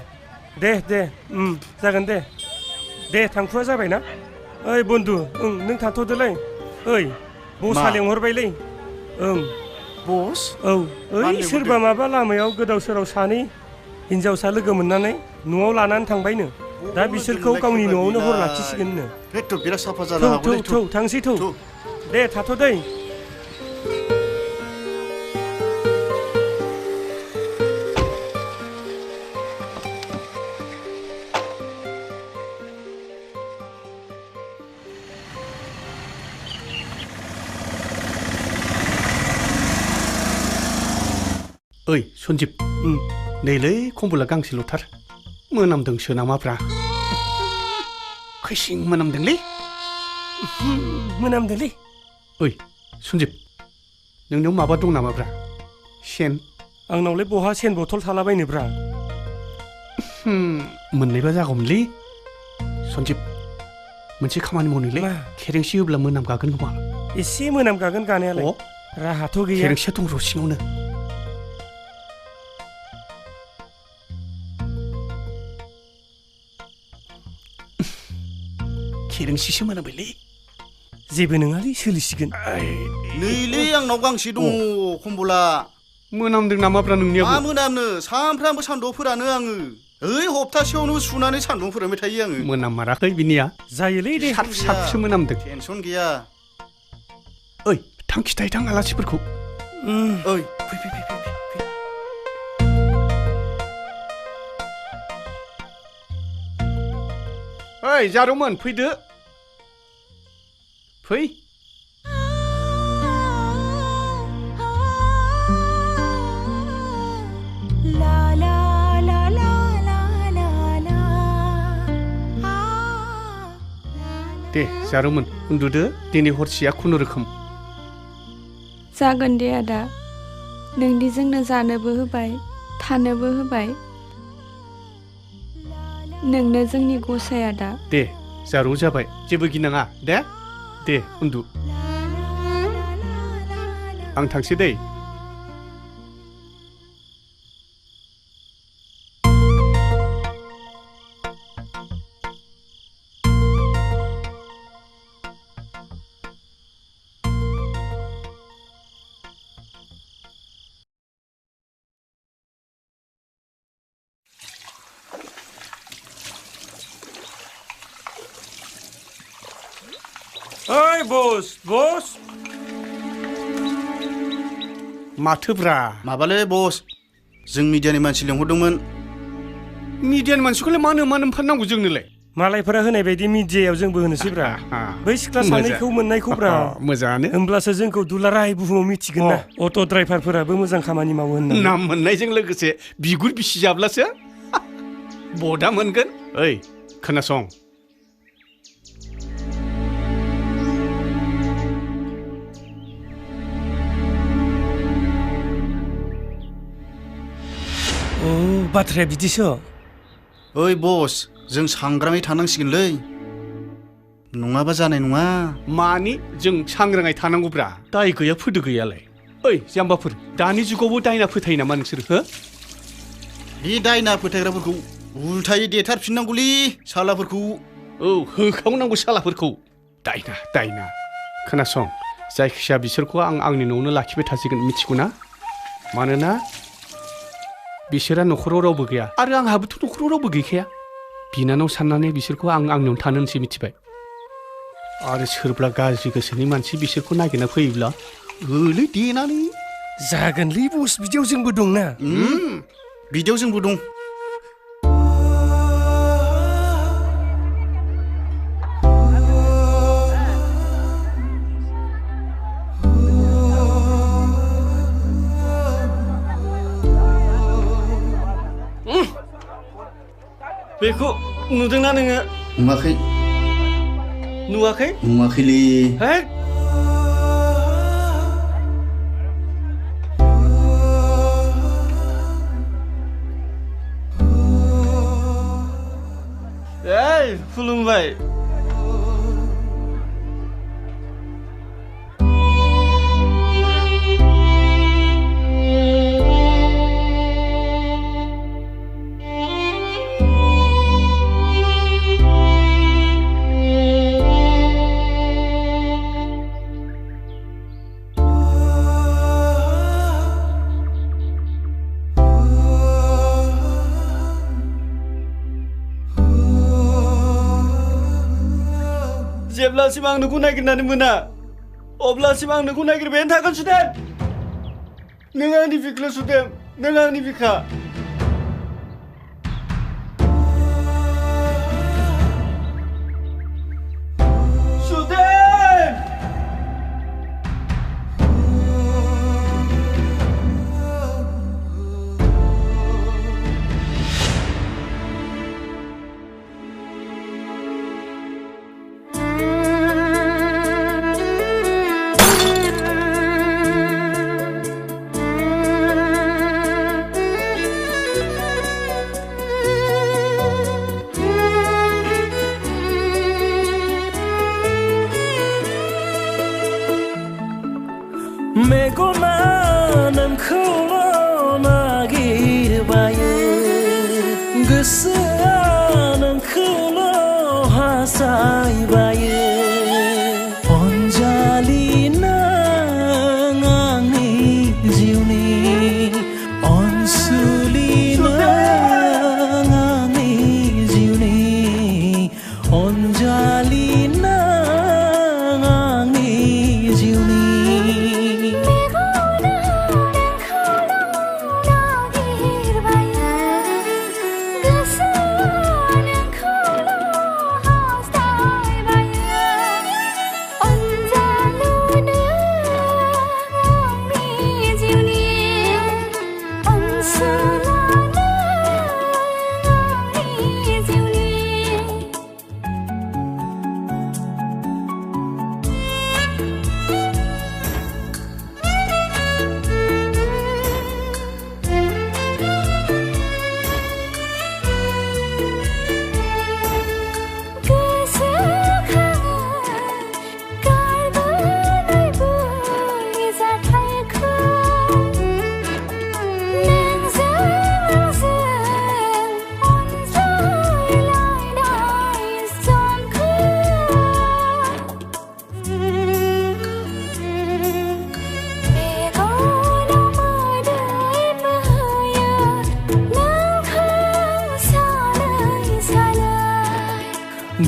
जागोन दे थांखुवा जाबायना ओइ बन्दु नों थाथ'दोलाय ओइ बसआ लेंहरबायलै बस औ ओइ सोरबा माबा लामायाव गोदाव सोराव सानै हिन्जावसा लोगो मोननानै न'आव लानानै थांबायनो दा बिसोरखौ गावनि न'आवनो हर लाखिसिगोननो बिराद साफा जानो हागौलै थौ थांसै थौ दे थाथ'दै ओइ सन्जिब नैलै कम्बला गांसेल'थार मोनामदोंसो नामाब्रा खैसिं मोनामदोंलै ओइ सन्जिब नोंनियाव माबा दं नामाब्रा सेन आंनावलाय बहा सेन बथल थालाबायनोब्रा मोननैबा जागौमोनलै सन्जिब मोनसे खामानि मावनोलै खेरेंसि होब्ला मोनामगागोन खोमा एसे मोनामगागोन गानायालाय राहाथ' गैया खेरेंसिया दं र' सिङावनो खेरेंसिसो मोनामबायलै जेबो नङालै सोलिसिगोन नैलै आंनाव गांसे दङ कम्बला मोनामदों नामाब्रा नोंनियाबो मा मोनामनो सानफ्रामबो सान्दुआव फोरानो आङो ओइ हप्तासेयावनो सुनानै सान्दुं फोरानबाय थायो आङो मोनामाराखै बिनिया जायोलै दे साबसो मोनामदों टेनसन गैया ओइ थां खिथाहैथां आलासिफोरखौ ओइ फै ओइ जारौमोन फैदो फै दे जारौमोन उन्दुदो दिनै हरसेया खुनुरोखोम जागोन दे आदा नोंदि जोंनो जानोबो होबाय थानोबो होबाय नोंनो जोंनि गसाया दा दे जारौ जाबाय जेबो गिनाङा दे उन्दु आं थांसै दै ओइ बस बस माथोब्रा माबालै बस जों मिडियानि मानसि लेंहरदोंमोन मिडियानि मानसिखौलाय मानो फाननांगौ जोंनोलाय मालायफोरा होनाय बायदि मिडियायाव जोंबो होनोसैब्रा बै सिख्ला सानैखौ मोननायखौब्रा मोजाङानो होमब्लासो जोंखौ दुलाराय बुहुमाव मिथिगोन ना अट' ड्राइभारफोराबो मोजां खामानि मावो होननानै नाम मोननायजों लोगोसे बिगुर बिसि जाब्लासो बदा मोनगोन ओइ खोनासं बाथ्राया बिदिसो ओइ बस जों सांग्राङै थानांसिगोनलै नङाबा जानाय नङा मानि जों सांग्राङै थानांगौब्रा दाय गैया फोदो गैयालाय ओइ जाम्बाफोर दानि जुगावबो दायना फोथायो नामा नोंसोर हो बे दायना फोथायग्राफोरखौ उल्थायै देथारफिननांगौलै सालाफोरखौ औ होखावनांगौ सालाफोरखौ दायना खोनासं जायखिजाया बिसोरखौ आं आंनि न'आवनो लाखिबाय थासिगोन मिथिगौ ना मानोना बिसोरा न'खराव रावबो गैया आरो आंहाबोथ' न'खराव रावबो गैखाया बिनानाव साननानै बिसोरखौ आं आंनियावनो थानो होनसै मिथिबाय आरो सोरब्ला गाज्रि गोसोनि मानसि बिसोरखौ नागिरना फैयोब्ला होलै देनानै जागोनलै बस बिदियाव जोंबो दंना बिदियाव जोंबो दं बेखौ नुदोंना नोङो नुवाखै नुवाखैलै खुलुमबाय जेब्लासिम आं नोंखौ नागिरनानै मोना अब्लासिम आं नोंखौ नागिरबायानो थागोन सुदेम नों आंनि बिखा सुदेम नों आंनि बिखा मेगना नोंखौल' नागिरबायो गोसोआ नोंखौल' हास्थायबायो अनजालि नों आंनि जिउनि अनसुलि नों आंनि जिउनि अनजालि नों आंनि जिउनि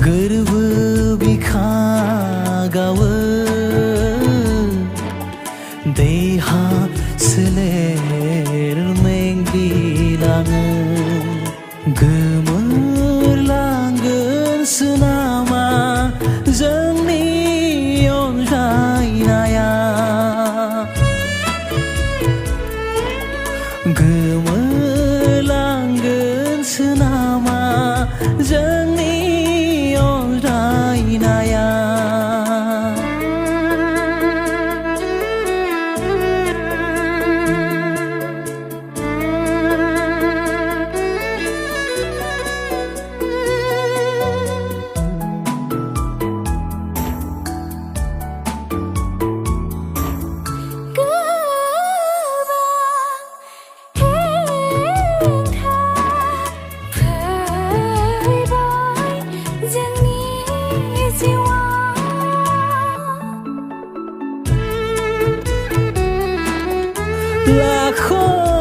गोरबो बिखा गावो देहा सोलेर मेंग्लिलाङो गोमोरलांगोनसो नामा जोंनि अनज्लायनाया गोमोरलांगोनसो नामा जोंनि अनज्लायनाया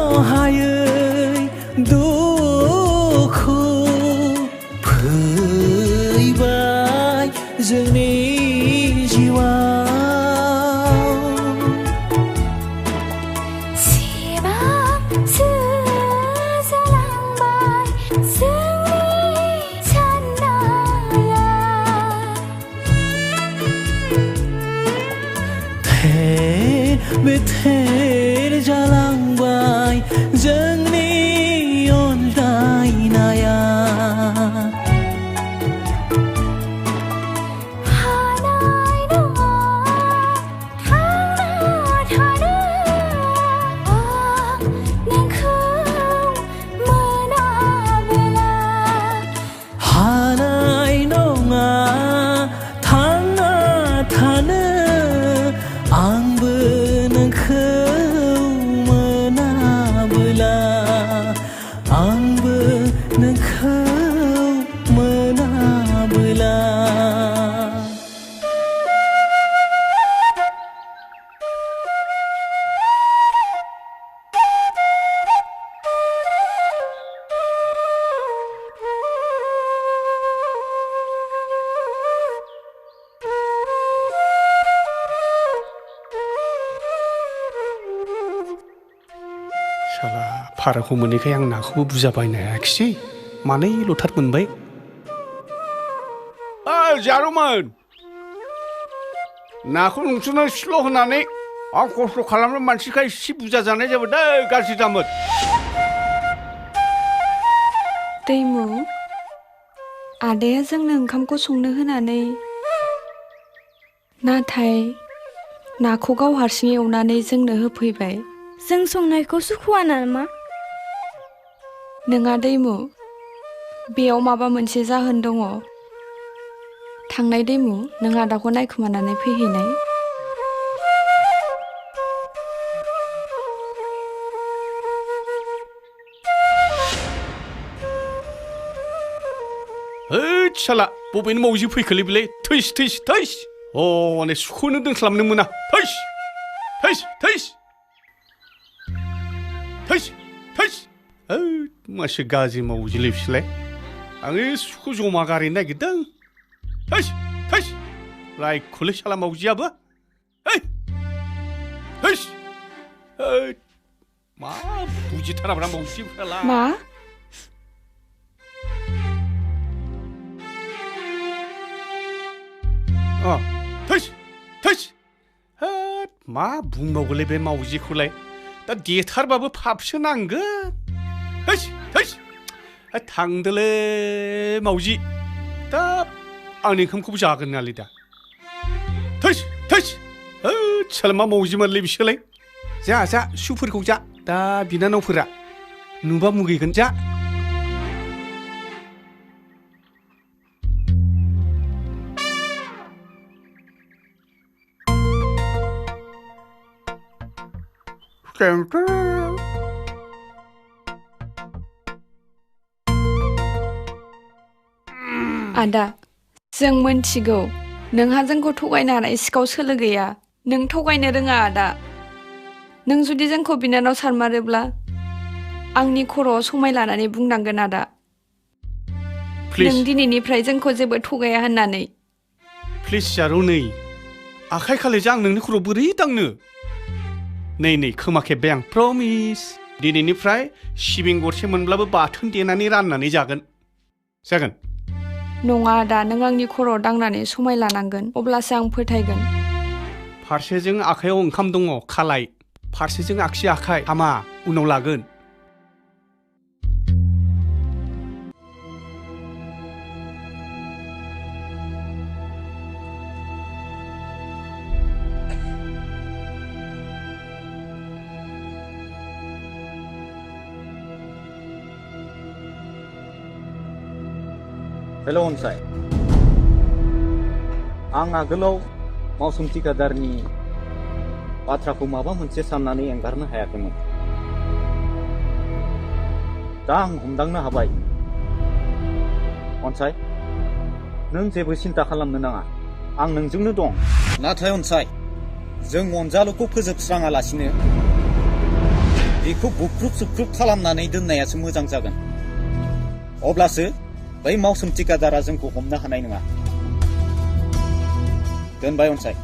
लाखहायै दुखु फैबाय जोंनि जिउआव सिमांसो जालांबाय जोंनि साननाया थेर जालांबाय जोंनि अनज्लायनाया हानाय नङा थांना थानो आं नोंखौ मोनाबोला हानाय नङा थांना थानो आंबो नोंखौ मोनाबोला आंबो नोंखौ मोनाबोला साला फाराखौ मोनैखाय आं नाखौबो बुरजा बायनो हायाखिसै मानैल'थार मोनबाय जारौमोन नाखौ नोंसोरनो इसेल' होनानै आं खस्थ' खालामनो मानसिखाय एसे बुरजा जानाय जाबाय दै गाज्रि दामोन दैमु आदाया जोंनो ओंखामखौ संनो होनानै नाथाय नाखौ गाव हारसिं एवनानै जोंनो होफैबाय जों संनायखौ सुखुवा नामा नोङा दैमु बेयाव माबा मोनसे जाहोन दङ थांनाय दैमु नों आदाखौ नायखोमानानै फैहैनाय हैद साला बबेनि मावजि फैखोलै बेलाय थैस थैस थैस हनै सुखौनो दोनस्लाबनो मोना थैस थैस थैस थैस थैस हैद मासे गाज्रि मावजिलै बिसोरलाय आङो सुखौ जमा गारहैनो नागिरदों थैस थैस रायखौलै साला मावजियाबो है थैस हैद मा बुजिथाराब्रा मावजिफ्रालाय मा थैस थैस हैद मा बुंबावगोलै बे मावजिखौलाय दा देथारबाबो फाबसो नांगोन थैस थैस थांदोलै मावजि दा आंनि ओंखामखौबो जागोन नालै दा थैस थैस हैद साला मा मावजिमारलै बिसोरलाय जा जा सुफोरखौ जा दा बिनानावफोरा नुबा मुगैगोन जा आदा जों मोनथिगौ नोंहा जोंखौ थगायनो हानाय सिखाव सोलो गैया नों थगायनो रोङा आदा नों जुदि जोंखौ बिनानाव सारमारोब्ला आंनि खर'आव समाय लानानै बुंनांगोन आदा प्लिज नों दिनैनिफ्राय जोंखौ जेबो थगाया होननानै प्लिज जारौ नै आखाइ खालिजों आं नोंनि खर'आव बोरै दांनो नै खोमा खेब्बाय आं प्रमिस दिनैनिफ्राय सिबिं गरसे मोनब्लाबो बाथोन देनानै राननानै जागोन नङा आदा नों आंनि खर'आव दांनानै समाय लानांगोन अब्लासो आं फोथायगोन फारसेजों आखाइयाव ओंखाम दङ खालाय फारसेजों आगसि आखाइ हामा उनाव लागोन हेल' अनसाय आं आगोलाव मावसोम थिखादारनि बाथ्राखौ माबा मोनसे साननानै एंगारनो हायाखैमोन दा आं हमदांनो हाबाय अनसाय नों जेबो सिन्था खालामनो नाङा आं नोंजोंनो दं नाथाय अनसाय जों अनजालुखौ फोजोबस्राङालासिनो बेखौ बुख्रुब सुख्रुब खालामनानै दोननायासो मोजां जागोन अब्लासो बै मावसोम थिखादारा जोंखौ हमनो हानाय नङा दोनबाय अनसाय